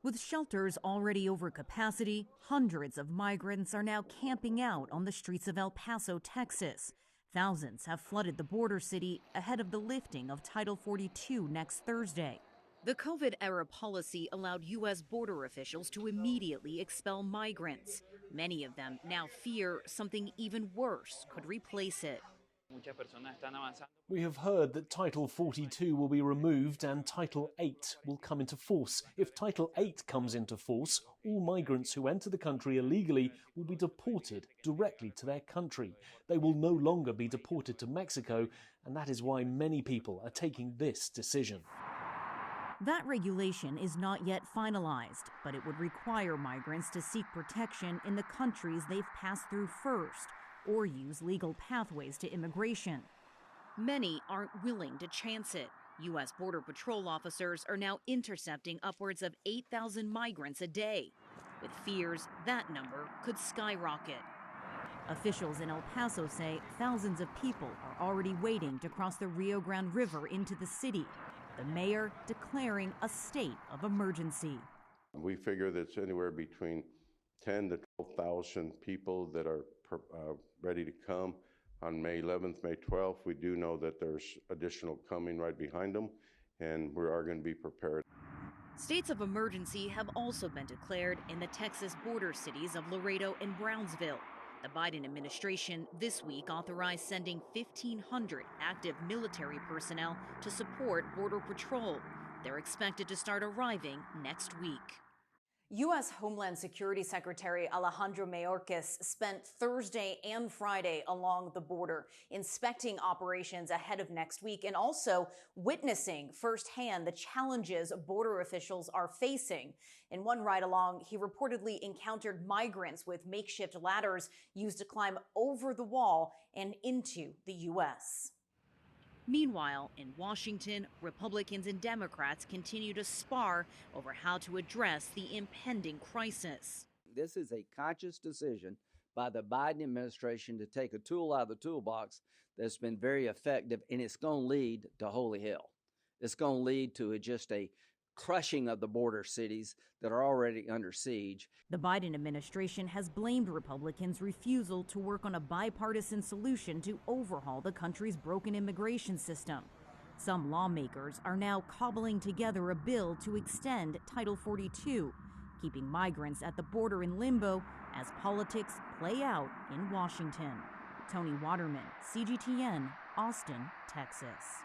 With shelters already over capacity, hundreds of migrants are now camping out on the streets of El Paso, Texas. Thousands have flooded the border city ahead of the lifting of Title 42 next Thursday. The COVID-era policy allowed U.S. border officials to immediately expel migrants. Many of them now fear something even worse could replace it. We have heard that Title 42 will be removed and Title 8 will come into force. If Title 8 comes into force, all migrants who enter the country illegally will be deported directly to their country. They will no longer be deported to Mexico, and that is why many people are taking this decision. That regulation is not yet finalized, but it would require migrants to seek protection in the countries they've passed through first, or use legal pathways to immigration. Many aren't willing to chance it. U.S. Border Patrol officers are now intercepting upwards of 8,000 migrants a day, with fears that number could skyrocket. Officials in El Paso say thousands of people are already waiting to cross the Rio Grande River into the city, the mayor declaring a state of emergency. We figure that it's anywhere between 10 to 12,000 people that are ready to come on May 11th, May 12th. We do know that there's additional coming right behind them, and we are going to be prepared. States of emergency have also been declared in the Texas border cities of Laredo and Brownsville. The Biden administration this week authorized sending 1,500 active military personnel to support Border Patrol. They're expected to start arriving next week. U.S. Homeland Security Secretary Alejandro Mayorkas spent Thursday and Friday along the border, inspecting operations ahead of next week and also witnessing firsthand the challenges border officials are facing. In one ride-along, he reportedly encountered migrants with makeshift ladders used to climb over the wall and into the U.S. Meanwhile, in Washington, Republicans and Democrats continue to spar over how to address the impending crisis. This is a conscious decision by the Biden administration to take a tool out of the toolbox that's been very effective, and it's going to lead to holy hell. It's going to lead to just a crushing of the border cities that are already under siege. The Biden administration has blamed Republicans' refusal to work on a bipartisan solution to overhaul the country's broken immigration system. Some lawmakers are now cobbling together a bill to extend Title 42, keeping migrants at the border in limbo as politics play out in Washington. Tony Waterman, CGTN, Austin, Texas.